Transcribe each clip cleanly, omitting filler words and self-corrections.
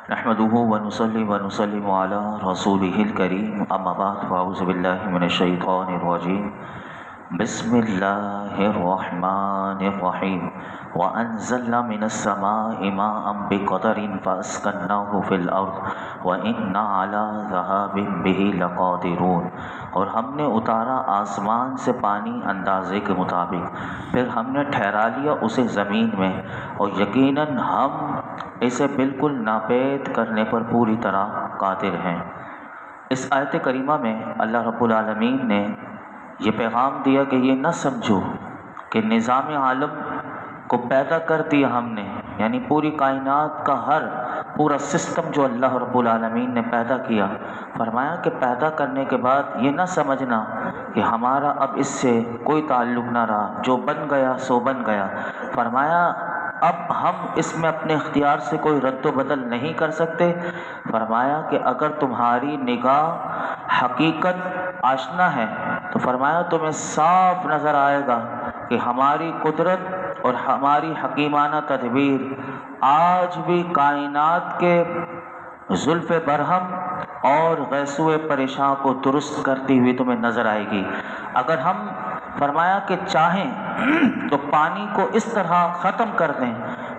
نحمده ونصلي ونسلم على رسوله الكريم اما بعد فاعوذ بالله من الشيطان الرجيم بسم الله الرحمن الرحيم وأنزلنا من السماء ماء بقدر فأسكناه في الأرض وإنا على ذهاب به لقادرون، اور ہم نے اتارا آسمان سے پانی اندازے کے مطابق، پھر ہم نے ٹھہرا لیا اسے زمین میں، اور یقیناً ہم اسے بالکل ناپید کرنے پر پوری طرح قادر ہیں۔ اس آیت کریمہ میں اللہ رب العالمین نے یہ پیغام دیا کہ یہ نہ سمجھو کہ نظام عالم کو پیدا کر دیا ہم نے، یعنی پوری کائنات کا پورا سسٹم جو اللہ رب العالمین نے پیدا کیا، فرمایا کہ پیدا کرنے کے بعد یہ نہ سمجھنا کہ ہمارا اب اس سے کوئی تعلق نہ رہا، جو بن گیا سو بن گیا۔ فرمایا اب ہم اس میں اپنے اختیار سے کوئی رد و بدل نہیں کر سکتے۔ فرمایا کہ اگر تمہاری نگاہ حقیقت آشنا ہے تو فرمایا تمہیں صاف نظر آئے گا کہ ہماری قدرت اور ہماری حکیمانہ تدبیر آج بھی کائنات کے زلف برہم اور غیثوِ پریشاں کو درست کرتی ہوئی تمہیں نظر آئے گی۔ اگر ہم فرمایا کہ چاہیں تو پانی کو اس طرح ختم کر دیں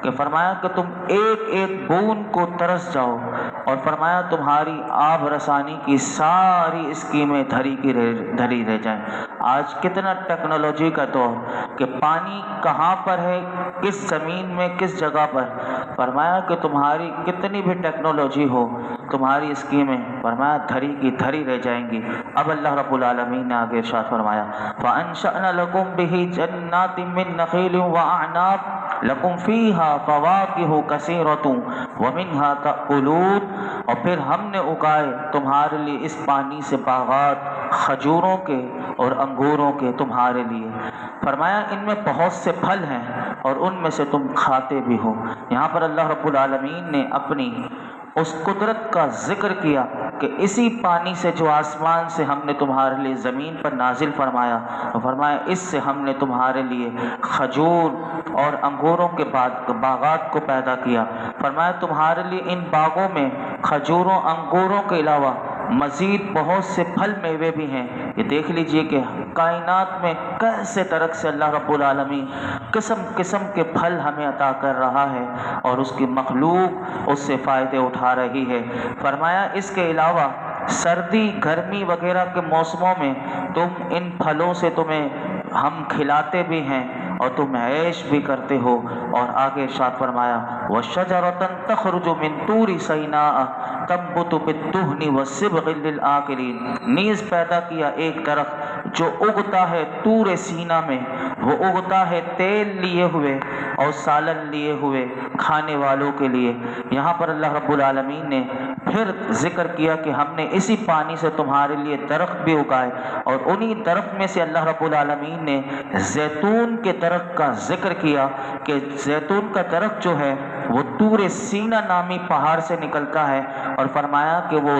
کہ فرمایا کہ تم ایک ایک بوند کو ترس جاؤ، اور فرمایا تمہاری آب رسانی کی ساری اسکیمیں دھری رہ جائیں۔ آج کتنا ٹیکنالوجی کا دور کہ پانی کہاں پر ہے، کس زمین میں کس جگہ پر، فرمایا کہ تمہاری کتنی بھی ٹیکنالوجی ہو تمہاری اسکیمیں فرمایا دھری کی دھری رہ جائیں گی۔ اب اللہ رب العالمین نے آگے ارشاد فرمایا فَأَنشَأْنَا لَكُمْ بِهِ جَنَّاتٍ مِّن نَخِيلٍ وَأَعْنَابٍ لَكُمْ فِيهَا فَوَاكِهُ كَثِيرَةٌ وَمِنْهَا تَأْكُلُونَ، اور پھر ہم نے اگائے تمہارے لیے اس پانی سے باغات کھجوروں کے اور انگوروں کے تمہارے لیے، فرمایا ان میں بہت سے پھل ہیں اور ان میں سے تم کھاتے بھی ہو۔ یہاں پر اللہ رب العالمین نے اپنی اس قدرت کا ذکر کیا کہ اسی پانی سے جو آسمان سے ہم نے تمہارے لیے زمین پر نازل فرمایا، فرمایا اس سے ہم نے تمہارے لیے کھجور اور انگوروں کے باغات کو پیدا کیا۔ فرمایا تمہارے لیے ان باغوں میں کھجوروں انگوروں کے علاوہ مزید بہت سے پھل میوے بھی ہیں۔ یہ دیکھ لیجئے کہ کائنات میں کیسے طرح سے اللہ رب العالمین قسم قسم کے پھل ہمیں عطا کر رہا ہے اور اس کی مخلوق اس سے فائدے اٹھا رہی ہے۔ فرمایا اس کے علاوہ سردی گرمی وغیرہ کے موسموں میں تم ان پھلوں سے تمہیں ہم کھلاتے بھی ہیں اور تم عیش بھی کرتے ہو۔ اور آگے ارشاد فرمایا وَشَجَرَةً تَخْرُجُ مِن طُورِ سَيْنَاءَ تَنبُتُ بِالدُّهْنِ وَالصِّبْغِ لِلْآكِلِينَ، نیز پیدا کیا ایک درخت جو اگتا ہے طور سینا میں، وہ اگتا ہے تیل لیے ہوئے اور سالن لیے ہوئے کھانے والوں کے لیے۔ یہاں پر اللہ رب العالمین نے پھر ذکر کیا کہ ہم نے اسی پانی سے تمہارے لیے درخت بھی اگائے، اور انہی درخت میں سے اللہ رب العالمین نے زیتون کے درخت کا ذکر کیا کہ زیتون کا درخت جو ہے وہ طور سینا نامی پہاڑ سے نکلتا ہے، اور فرمایا کہ وہ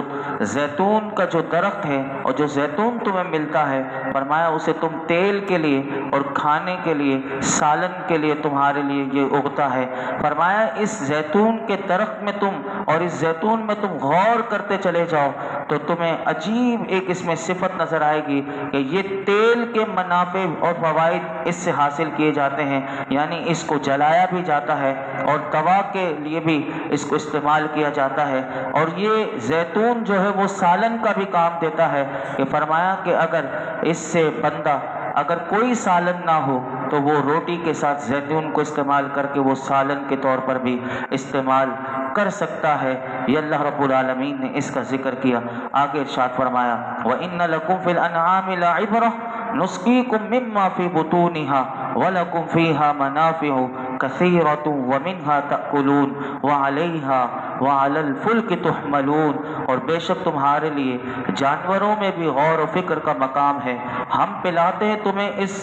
زیتون کا جو درخت ہے اور جو زیتون تمہیں ملتا ہے، فرمایا اسے تم تیل کے لیے اور کھانے کے لیے سالن کے لیے تمہارے لیے یہ اگتا ہے۔ فرمایا اس زیتون کے درخت میں تم اور اس زیتون میں تم غور کرتے چلے جاؤ تو تمہیں عجیب ایک اس میں صفت نظر آئے گی کہ یہ تیل کے منافع اور فوائد اس سے حاصل کیے جاتے ہیں، یعنی اس کو جلایا بھی جاتا ہے اور دوا کے لیے بھی اس کو استعمال کیا جاتا ہے، اور یہ زیتون جو ہے وہ سالن کا بھی کام دیتا ہے کہ فرمایا کہ اگر اس سے بندہ اگر کوئی سالن نہ ہو تو وہ روٹی کے ساتھ زیتون کو استعمال کر کے وہ سالن کے طور پر بھی استعمال کر سکتا ہے۔ یہ اللہ رب العالمین نے اس کا ذکر کیا۔ آگے ارشاد فرمایا وَإِنَّ لَكُمْ فِي الْأَنْعَامِ لَعِبْرَةً نُسْقِيكُم مِّمَّا فِي بُطُونِهَا وَلَكُمْ فِيهَا مَنَافِعُ كَثِيرَةٌ وَمِنْهَا تَأْكُلُونَ وَعَلَيْهَا وَعَلَى الْفُلْكِ تُحْمَلُونَ، اور بے شک تمہارے لیے جانوروں میں بھی غور و فکر کا مقام ہے۔ ہم پلاتے ہیں تمہیں اس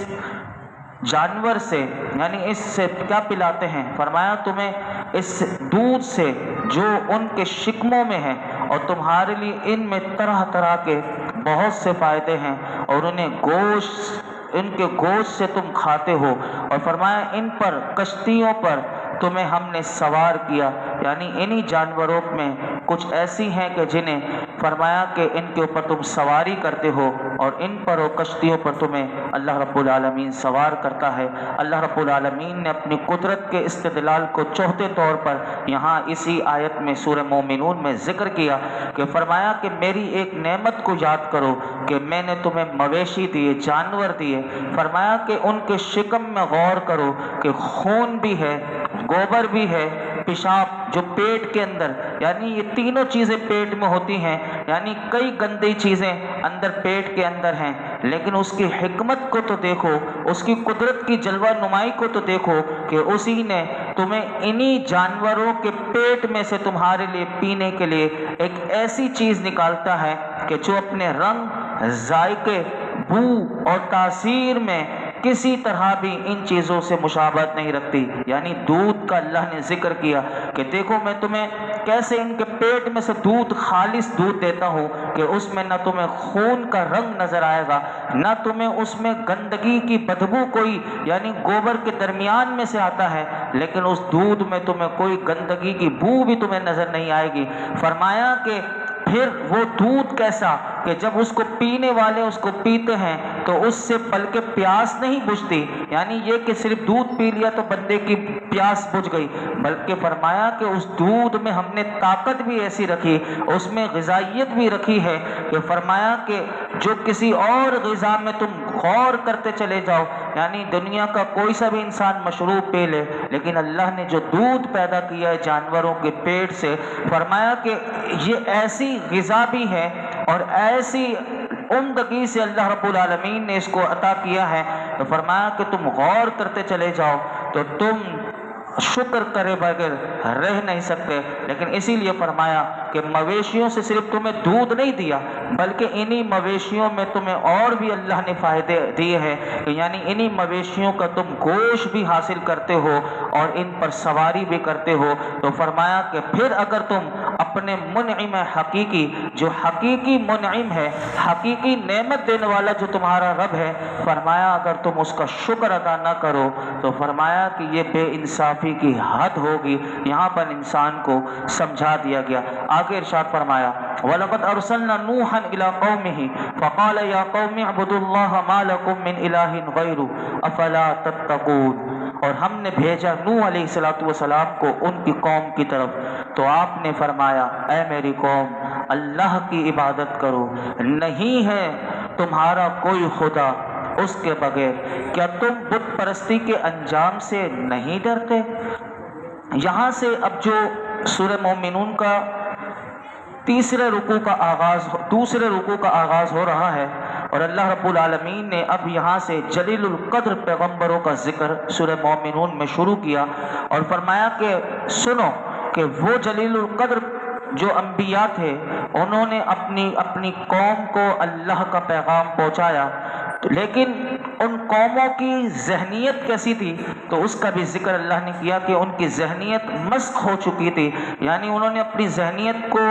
جانور سے، یعنی اس سے کیا پلاتے ہیں؟ فرمایا تمہیں اس دودھ سے جو ان کے شکموں میں ہے، اور تمہارے لیے ان میں طرح طرح کے بہت سے فائدے ہیں، اور ان کے گوشت سے تم کھاتے ہو۔ اور فرمایا ان پر کشتیوں پر تمہیں ہم نے سوار کیا، یعنی انہی جانوروں میں کچھ ایسی ہیں کہ جنہیں فرمایا کہ ان کے اوپر تم سواری کرتے ہو اور ان پر و کشتیوں پر تمہیں اللہ رب العالمین سوار کرتا ہے۔ اللہ رب العالمین نے اپنی قدرت کے استدلال کو چوتھے طور پر یہاں اسی آیت میں سورہ مومنون میں ذکر کیا کہ فرمایا کہ میری ایک نعمت کو یاد کرو کہ میں نے تمہیں مویشی دیے، جانور دیے، فرمایا کہ ان کے شکم میں غور کرو کہ خون بھی ہے، گوبر بھی ہے، پیشاب جو پیٹ کے اندر، یعنی یہ تینوں چیزیں پیٹ میں ہوتی ہیں، یعنی کئی گندی چیزیں اندر پیٹ کے اندر ہیں، لیکن اس کی حکمت کو تو دیکھو، اس کی قدرت کی جلوہ نمائی کو تو دیکھو کہ اسی نے تمہیں انہی جانوروں کے پیٹ میں سے تمہارے لیے پینے کے لیے ایک ایسی چیز نکالتا ہے کہ جو اپنے رنگ، ذائقے، بو اور تاثیر میں کسی طرح بھی ان چیزوں سے مشابہت نہیں رکھتی۔ یعنی دودھ کا اللہ نے ذکر کیا کہ دیکھو میں تمہیں کیسے ان کے پیٹ میں سے دودھ، خالص دودھ دیتا ہوں کہ اس میں نہ تمہیں خون کا رنگ نظر آئے گا، نہ تمہیں اس میں گندگی کی بدبو کوئی، یعنی گوبر کے درمیان میں سے آتا ہے لیکن اس دودھ میں تمہیں کوئی گندگی کی بو بھی تمہیں نظر نہیں آئے گی۔ فرمایا کہ پھر وہ دودھ کیسا کہ جب اس کو پینے والے اس کو پیتے ہیں تو اس سے بلکہ پیاس نہیں بجھتی، یعنی یہ کہ صرف دودھ پی لیا تو بندے کی پیاس بجھ گئی، بلکہ فرمایا کہ اس دودھ میں ہم نے طاقت بھی ایسی رکھی، اس میں غذائیت بھی رکھی ہے کہ فرمایا کہ جو کسی اور غذا میں تم غور کرتے چلے جاؤ، یعنی دنیا کا کوئی سا بھی انسان مشروب پی لے، لیکن اللہ نے جو دودھ پیدا کیا ہے جانوروں کے پیٹ سے، فرمایا کہ یہ ایسی غذا بھی ہے اور ایسی عمدگی سے اللہ رب العالمین نے اس کو عطا کیا ہے، تو فرمایا کہ تم غور کرتے چلے جاؤ تو تم شکر کرے بغیر رہ نہیں سکتے۔ لیکن اسی لیے فرمایا کہ مویشیوں سے صرف تمہیں دودھ نہیں دیا بلکہ انہی مویشیوں میں تمہیں اور بھی اللہ نے فائدے دیے ہیں، یعنی انہی مویشیوں کا تم گوشت بھی حاصل کرتے ہو اور ان پر سواری بھی کرتے ہو۔ تو فرمایا کہ پھر اگر تم اپنے منعم حقیقی، جو حقیقی منعم ہے، حقیقی نعمت دینے والا جو تمہارا رب ہے، فرمایا اگر تم اس کا شکر ادا نہ کرو تو فرمایا کہ یہ بے انصافی کی حد ہوگی۔ یہاں پر انسان کو سمجھا دیا گیا۔ آگے ارشاد فرمایا وَلَقَدْ أَرْسَلْنَا نُوحًا إِلَىٰ قَوْمِهِ فَقَالَ يَا قَوْمِ اعْبُدُوا اللَّهَ مَا لَكُم مِّنْ إِلَٰهٍ غَيْرُهُ أَفَلَا تَتَّقُونَ، اور ہم نے بھیجا نوح علیہ السلام کو ان کی قوم کی طرف، تو آپ نے فرمایا اے میری قوم اللہ کی عبادت کرو، نہیں ہے تمہارا کوئی خدا اس کے بغیر، کیا تم بت پرستی کے انجام سے نہیں ڈرتے؟ یہاں سے اب جو سورہ مومنون کا دوسرے رکوع کا آغاز ہو رہا ہے، اور اللہ رب العالمین نے اب یہاں سے جلیل القدر پیغمبروں کا ذکر سورہ مومنون میں شروع کیا، اور فرمایا کہ سنو کہ وہ جلیل القدر جو انبیاء تھے انہوں نے اپنی قوم کو اللہ کا پیغام پہنچایا، لیکن ان قوموں کی ذہنیت کیسی تھی تو اس کا بھی ذکر اللہ نے کیا کہ ان کی ذہنیت مسخ ہو چکی تھی، یعنی انہوں نے اپنی ذہنیت کو،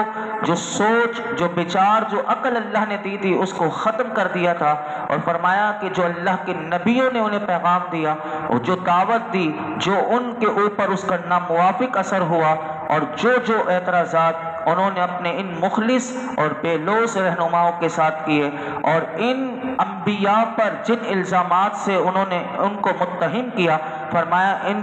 جو سوچ، جو بچار، جو عقل اللہ نے دی تھی اس کو ختم کر دیا تھا، اور فرمایا کہ جو اللہ کے نبیوں نے انہیں پیغام دیا اور جو دعوت دی، جو ان کے اوپر اس کا ناموافق اثر ہوا، اور جو اعتراضات انہوں نے اپنے ان مخلص اور بے لوث رہنماؤں کے ساتھ کیے، اور ان انبیاء پر جن الزامات سے انہوں نے ان کو متہم کیا، فرمایا ان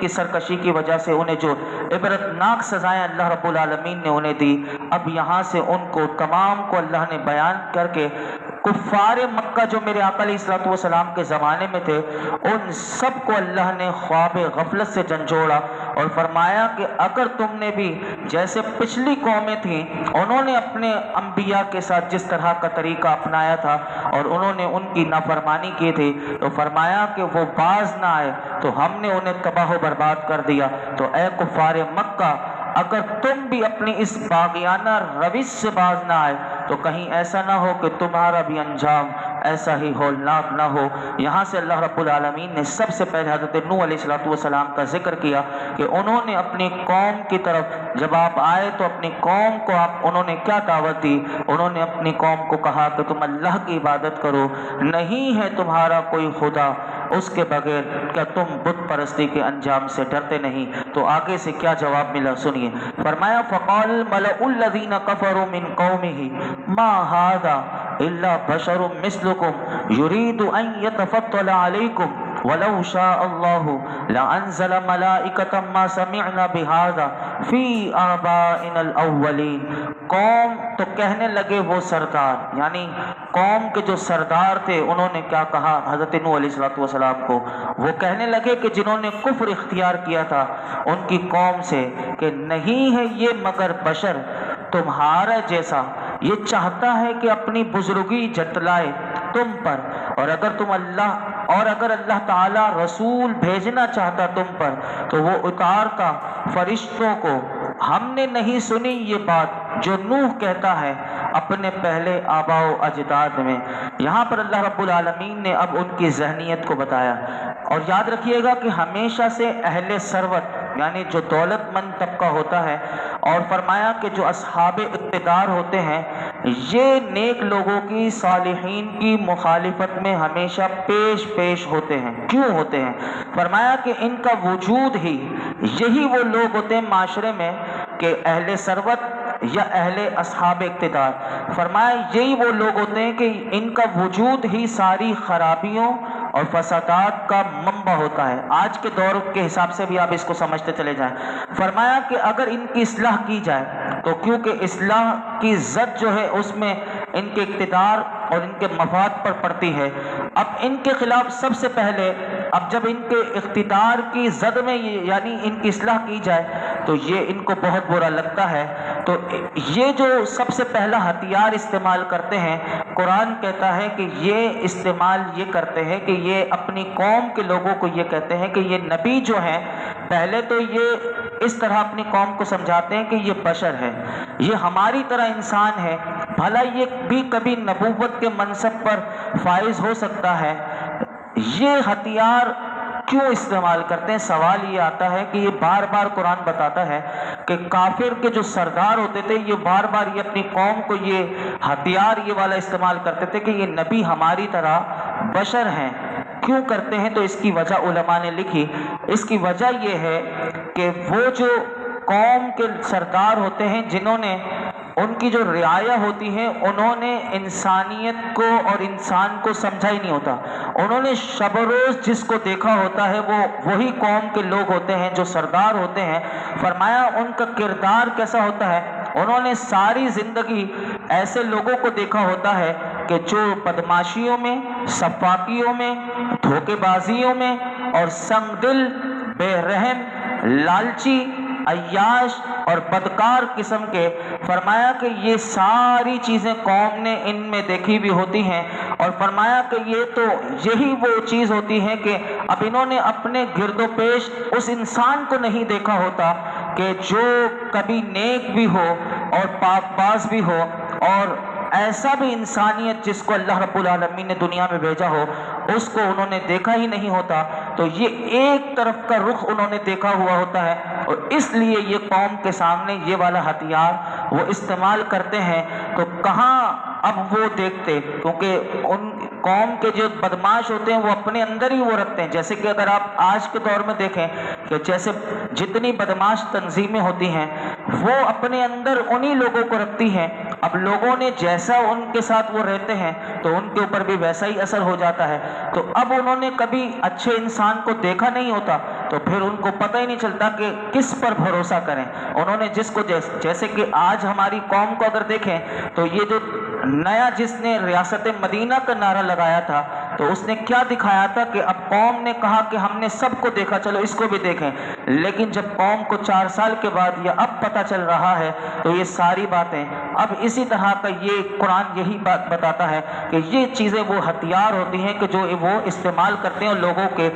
کی سرکشی کی وجہ سے انہیں جو عبرتناک سزائیں اللہ رب العالمین نے انہیں دی، اب یہاں سے ان کو تمام کو اللہ نے بیان کر کے کفار مکہ جو میرے آقا علیہ الصلوۃ والسلام کے زمانے میں تھے ان سب کو اللہ نے خواب غفلت سے جھنجھوڑا، اور فرمایا کہ اگر تم نے بھی جیسے پچھلی قومیں تھیں انہوں نے اپنے انبیاء کے ساتھ جس طرح کا طریقہ اپنایا تھا اور انہوں نے ان کی نافرمانی کی تھی، تو فرمایا کہ وہ باز نہ آئے تو ہم نے انہیں تباہ و برباد کر دیا۔ تو اے کفار مکہ، اگر تم بھی اپنی اس باغیانہ روش سے باز نہ آئے تو کہیں ایسا نہ ہو کہ تمہارا بھی انجام ایسا ہی ہولناک نہ ہو۔ یہاں سے اللہ رب العالمین نے سب سے پہلے حضرت نوح علیہ السلام کا ذکر کیا کہ انہوں نے اپنی قوم کی طرف جب آپ آئے تو اپنی قوم کو انہوں نے کیا دعوت دی؟ انہوں نے اپنی قوم کو کہا کہ تم اللہ کی عبادت کرو، نہیں ہے تمہارا کوئی خدا اس کے بغیر کیا تم بت پرستی کے انجام سے ڈرتے نہیں؟ تو آگے سے کیا جواب ملا سنیے، فرمایا فقال الملأ الذین کفروا من قومه ما هذا الا بشر مثلکم یرید ان یتفضل علیکم وَلَوْ شَاءَ اللَّهُ لَأَنزَلَ مَلَائِكَةً مَا سَمِعْنَا بِهَذَا فِي آبَائِنَا الْأَوَّلِينَ۔ قوم تو کہنے لگے وہ سردار، یعنی قوم کے جو سردار تھے انہوں نے کیا کہا حضرت نوح علیہ السلام کو، وہ کہنے لگے کہ جنہوں نے کفر اختیار کیا تھا ان کی قوم سے کہ نہیں ہے یہ مگر بشر تمہارا جیسا، یہ چاہتا ہے کہ اپنی بزرگی جتلائے تم پر، اور اگر اللہ تعالیٰ رسول بھیجنا چاہتا تم پر تو وہ اتارتا فرشتوں کو۔ ہم نے نہیں سنی یہ بات جو نوح کہتا ہے اپنے پہلے آباء و اجداد میں۔ یہاں پر اللہ رب العالمین نے اب ان کی ذہنیت کو بتایا، اور یاد رکھیے گا کہ ہمیشہ سے اہل ثروت یعنی جو دولت مند طبقہ ہوتا ہے، اور فرمایا کہ جو اصحاب اقتدار ہوتے ہیں یہ نیک لوگوں کی صالحین کی مخالفت میں ہمیشہ پیش ہوتے ہیں۔ کیوں ہوتے ہیں؟ فرمایا کہ ان کا وجود ہی یہی وہ لوگ ہوتے ہیں معاشرے میں کہ اہل ثروت یا اہل اصحاب اقتدار، فرمایا یہی وہ لوگ ہوتے ہیں کہ ان کا وجود ہی ساری خرابیوں اور فسادات کا منبع ہوتا ہے۔ آج کے دور کے حساب سے بھی آپ اس کو سمجھتے چلے جائیں۔ فرمایا کہ اگر ان کی اصلاح کی جائے تو کیونکہ اصلاح کی زد جو ہے اس میں ان کے اقتدار اور ان کے مفاد پر پڑتی ہے، اب ان کے خلاف سب سے پہلے اب جب ان کے اقتدار کی زد میں یعنی ان کی اصلاح کی جائے تو یہ ان کو بہت برا لگتا ہے، تو یہ جو سب سے پہلا ہتھیار استعمال کرتے ہیں، قرآن کہتا ہے کہ یہ استعمال یہ کرتے ہیں کہ یہ اپنی قوم کے لوگوں کو یہ کہتے ہیں کہ یہ نبی جو ہیں پہلے تو یہ اس طرح اپنی قوم کو سمجھاتے ہیں کہ یہ بشر ہے، یہ ہماری طرح انسان ہے، بھلا یہ بھی کبھی نبوت کے منصب پر فائز ہو سکتا ہے۔ یہ ہتھیار کیوں استعمال کرتے ہیں؟ سوال یہ آتا ہے کہ یہ بار بار قرآن بتاتا ہے کہ کافر کے جو سردار ہوتے تھے یہ بار بار یہ اپنی قوم کو یہ ہتھیار یہ والا استعمال کرتے تھے کہ یہ نبی ہماری طرح بشر ہیں۔ کیوں کرتے ہیں؟ تو اس کی وجہ علماء نے لکھی، اس کی وجہ یہ ہے کہ وہ جو قوم کے سردار ہوتے ہیں جنہوں نے ان کی جو رعایا ہوتی ہے انہوں نے انسانیت کو اور انسان کو سمجھا ہی نہیں ہوتا، انہوں نے شب و روز جس کو دیکھا ہوتا ہے وہ وہی قوم کے لوگ ہوتے ہیں جو سردار ہوتے ہیں۔ فرمایا ان کا کردار کیسا ہوتا ہے؟ انہوں نے ساری زندگی ایسے لوگوں کو دیکھا ہوتا ہے کہ جو بدماشیوں میں، سفاکیوں میں، دھوکے بازیوں میں اور سنگ دل، بے رحم، لالچی، عیاش اور بدکار قسم کے، فرمایا کہ یہ ساری چیزیں قوم نے ان میں دیکھی بھی ہوتی ہیں، اور فرمایا کہ یہ تو یہی وہ چیز ہوتی ہے کہ اب انہوں نے اپنے گرد و پیش اس انسان کو نہیں دیکھا ہوتا کہ جو کبھی نیک بھی ہو اور پاک باز بھی ہو اور ایسا بھی انسانیت جس کو اللہ رب العالمین نے دنیا میں بھیجا ہو اس کو انہوں نے دیکھا ہی نہیں ہوتا، تو یہ ایک طرف کا رخ انہوں نے دیکھا ہوا ہوتا ہے، اور اس لیے یہ قوم کے سامنے یہ والا ہتھیار وہ استعمال کرتے ہیں۔ تو کہاں اب وہ دیکھتے، کیونکہ ان قوم کے جو بدماش ہوتے ہیں وہ اپنے اندر ہی وہ رکھتے ہیں، جیسے کہ اگر آپ آج کے دور میں دیکھیں کہ جیسے جتنی بدماش تنظیمیں ہوتی ہیں وہ اپنے اندر انہی لوگوں کو رکھتی ہیں، اب لوگوں نے جیسا ان کے ساتھ وہ رہتے ہیں تو ان کے اوپر بھی ویسا ہی اثر ہو جاتا ہے، تو اب انہوں نے کبھی اچھے انسان کو دیکھا نہیں ہوتا تو پھر ان کو پتہ ہی نہیں چلتا کہ کس پر بھروسہ کریں۔ انہوں نے جس کو جیسے کہ آج ہماری قوم کو اگر دیکھیں تو یہ جو نیا جس نے ریاست مدینہ کا نعرہ لگایا تھا تو اس نے کیا دکھایا تھا کہ اب قوم نے کہا کہ ہم نے سب کو دیکھا چلو اس کو بھی دیکھیں، لیکن جب قوم کو 4 سال کے بعد یا اب پتہ چل رہا ہے تو یہ ساری باتیں اب اسی طرح کا یہ قرآن یہی بات بتاتا ہے کہ یہ چیزیں وہ ہتھیار ہوتی ہیں کہ جو وہ استعمال کرتے ہیں اور لوگوں کے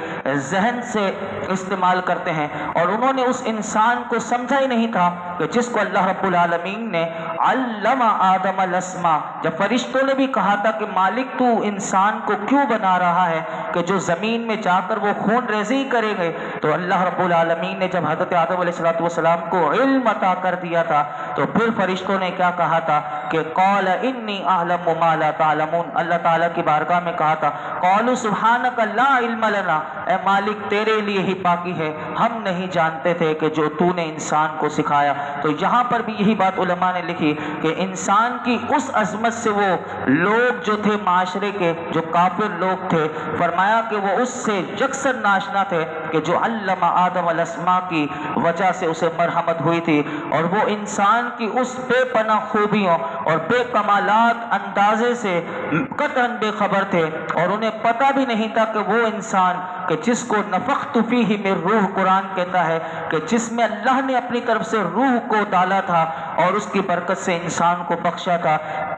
ذہن سے استعمال کرتے ہیں، اور انہوں نے اس انسان کو سمجھا ہی نہیں تھا کہ جس کو اللہ رب العالمین نے علم آدم الاسماء، جب فرشتوں نے بھی کہا تھا کہ مالک تو انسان کو کیوں بنا رہا ہے کہ جو زمین میں جا کر وہ خون ریزی کرے گئے، تو اللہ رب العالمین نے جب حضرت آدم علیہ السلام کو علم عطا کر دیا تھا تو پھر فرشتوں نے کیا کہا تھا کہ قال انی اعلم ما لا تعلمون، اللہ تعالیٰ کی بارگاہ میں کہا تھا قالوا سبحانک لا علم لنا، اے مالک تیرے لیے ہی پاکی ہے، ہم نہیں جانتے تھے کہ جو تو نے انسان کو سکھایا۔ تو یہاں پر بھی یہی بات علماء نے لکھی کہ انسان کی اس عظمت سے وہ لوگ جو تھے معاشرے کے جو کافر لوگ تھے، فرمایا کہ وہ اس سے یکسر ناشنا تھے کہ جو علم آدم الاسماء کی وجہ سے اسے مرحمت ہوئی تھی، اور وہ انسان کی اس بے پناہ خوبیوں اور بے کمالات اندازے سے قطعاً بے خبر تھے، اور انہیں پتہ بھی نہیں تھا کہ وہ انسان کہ جس کو نفخت فیہ من روح قرآن کہتا ہے کہ جس میں اللہ نے اپنی طرف سے روح کو ڈالا تھا اور اس کی برکت سے انسان کو بخشا تھا۔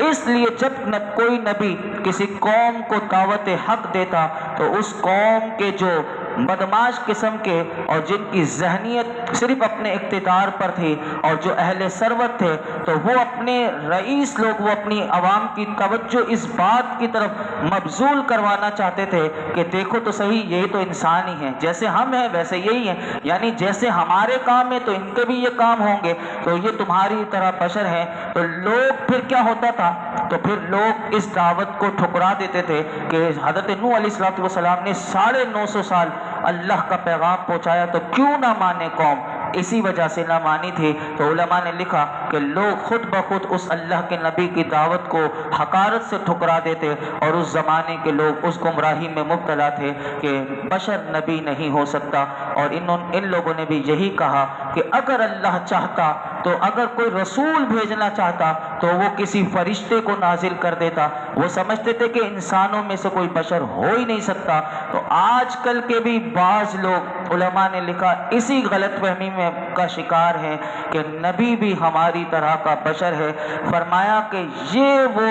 اس لیے جب کوئی نبی کسی قوم کو دعوت حق دیتا تو اس قوم کے جو بدماش قسم کے اور جن کی ذہنیت صرف اپنے اقتدار پر تھی اور جو اہل ثروت تھے، تو وہ اپنے رئیس لوگ، وہ اپنی عوام کی توجہ اس بات کی طرف مبذول کروانا چاہتے تھے کہ دیکھو تو صحیح، یہی تو انسان ہی ہیں، جیسے ہم ہیں ویسے یہی ہیں، یعنی جیسے ہمارے کام ہیں تو ان کے بھی یہ کام ہوں گے، تو یہ تمہاری طرح بشر ہیں۔ تو لوگ پھر کیا ہوتا تھا، تو پھر لوگ اس دعوت کو ٹھکرا دیتے تھے کہ حضرت نوح علیہ السلام نے 950 سال اللہ کا پیغام پہنچایا تو کیوں نہ مانے قوم، اسی وجہ سے نہ مانی تھی۔ تو علماء نے لکھا کہ لوگ خود بخود اس اللہ کے نبی کی دعوت کو حقارت سے ٹھکرا دیتے، اور اس زمانے کے لوگ اس گمراہی میں مبتلا تھے کہ بشر نبی نہیں ہو سکتا، اور ان لوگوں نے بھی یہی کہا کہ اگر اللہ چاہتا تو اگر کوئی رسول بھیجنا چاہتا تو وہ کسی فرشتے کو نازل کر دیتا۔ وہ سمجھتے تھے کہ انسانوں میں سے کوئی بشر ہو ہی نہیں سکتا۔ تو آج کل کے بھی بعض لوگ علماء نے لکھا اسی غلط فہمی میں کا شکار ہیں کہ نبی بھی ہماری طرح کا بشر ہے۔ فرمایا کہ یہ وہ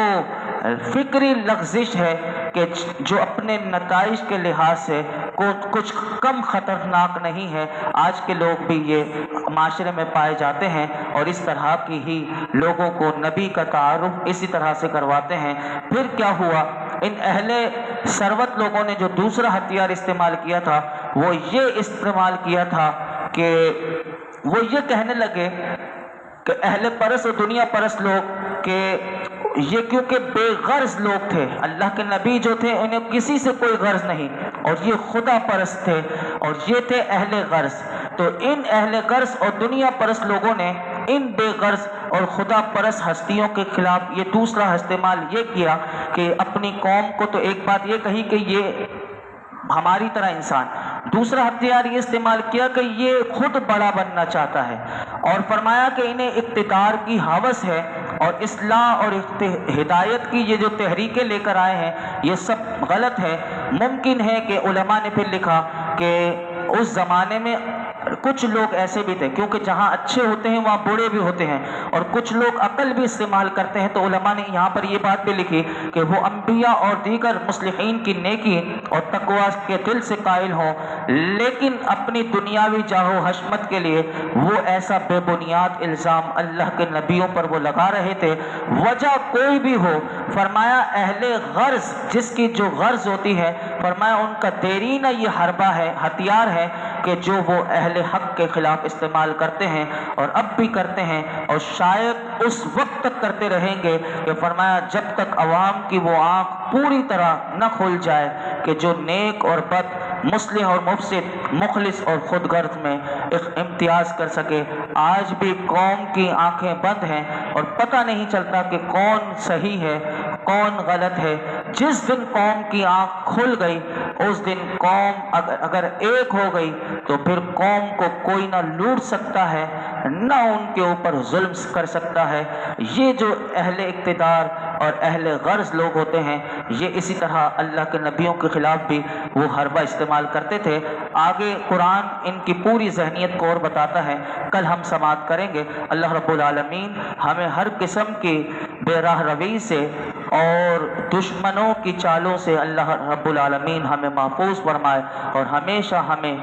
فکری لغزش ہے کہ جو اپنے نتائج کے لحاظ سے کچھ کم خطرناک نہیں ہے۔ آج کے لوگ بھی یہ معاشرے میں پائے جاتے ہیں، اور اس طرح کی ہی لوگوں کو نبی کا تعارف اسی طرح سے کرواتے ہیں۔ پھر کیا ہوا، ان اہل ثروت لوگوں نے جو دوسرا ہتھیار استعمال کیا تھا وہ یہ استعمال کیا تھا کہ وہ یہ کہنے لگے کہ اہل پرست اور دنیا پرست لوگ کہ یہ کیونکہ بے غرض لوگ تھے، اللہ کے نبی جو تھے انہیں کسی سے کوئی غرض نہیں، اور یہ خدا پرست تھے اور یہ تھے اہل غرض۔ تو ان اہل غرض اور دنیا پرست لوگوں نے ان بے غرض اور خدا پرست ہستیوں کے خلاف یہ دوسرا استعمال یہ کیا کہ اپنی قوم کو تو ایک بات یہ کہی کہ یہ ہماری طرح انسان، دوسرا ہتھیار یہ استعمال کیا کہ یہ خود بڑا بننا چاہتا ہے، اور فرمایا کہ انہیں اقتدار کی ہوس ہے، اور اصلاح اور ہدایت کی یہ جو تحریکیں لے کر آئے ہیں یہ سب غلط ہے۔ ممکن ہے کہ علماء نے پھر لکھا کہ اس زمانے میں کچھ لوگ ایسے بھی تھے، کیونکہ جہاں اچھے ہوتے ہیں وہاں برے بھی ہوتے ہیں، اور کچھ لوگ عقل بھی استعمال کرتے ہیں۔ تو علماء نے یہاں پر یہ بات بھی لکھی کہ وہ انبیاء اور دیگر مصلحین کی نیکی اور تقوی کے دل سے قائل ہوں، لیکن اپنی دنیاوی جاہ و حشمت کے لیے وہ ایسا بے بنیاد الزام اللہ کے نبیوں پر وہ لگا رہے تھے، وجہ کوئی بھی ہو۔ فرمایا اہل غرض، جس کی جو غرض ہوتی ہے، فرمایا ان کا دیرینہ یہ حربہ ہے، ہتھیار ہے کہ جو وہ اہل حق کے خلاف استعمال کرتے ہیں اور اب بھی کرتے ہیں، اور شاید اس وقت تک کرتے رہیں گے کہ فرمایا جب تک عوام کی وہ آنکھ پوری طرح نہ کھل جائے کہ جو نیک اور بد، مصلح اور مفسد، مخلص اور خود غرض میں امتیاز کر سکے۔ آج بھی قوم کی آنکھیں بند ہیں اور پتہ نہیں چلتا کہ کون صحیح ہے کون غلط ہے۔ جس دن قوم کی آنکھ کھل گئی اس دن قوم اگر ایک ہو گئی تو پھر قوم کو کوئی نہ لوٹ سکتا ہے نہ ان کے اوپر ظلم کر سکتا ہے۔ یہ جو اہل اقتدار اور اہل غرض لوگ ہوتے ہیں یہ اسی طرح اللہ کے نبیوں کے خلاف بھی وہ حربہ استعمال کرتے تھے۔ آگے قرآن ان کی پوری ذہنیت کو اور بتاتا ہے، کل ہم سماعت کریں گے۔ اللہ رب العالمین ہمیں ہر قسم کی بے راہ روی سے اور دشمنوں کی چالوں سے اللہ رب العالمین ہمیں محفوظ فرمائے، اور ہمیشہ ہمیں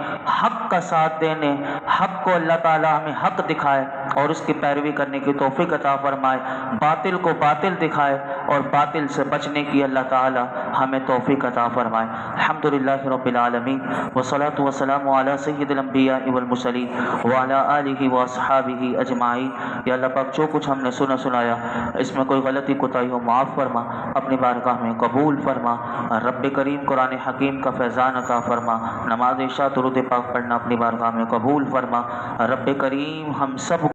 حق حق کا ساتھ دینے، حق کو اللہ تعالی ہمیں حق دکھائے اور اس کی پیروی کرنے کی توفیق عطا فرمائے، باطل کو باطل دکھائے اور باطل سے بچنے کی اللہ تعالی ہمیں توفیق عطا فرمائے۔ الحمدللہ رب العالمین والصلاة والسلام علی سید الانبیاء والمرسلین وعلی آلہ واصحابہ اجمعین۔ یا اللہ پاک جو کچھ ہم نے سنایا اس میں کوئی غلطی کوتاہی ہو معاف فرما، اپنی بارگاہ میں قبول فرما۔ رب کریم قرآن حکیم کا فیضان عطا فرما، نماز عشاء درود پاک پڑھنا اپنی بارگاہ میں قبول فرما۔ رب کریم ہم سب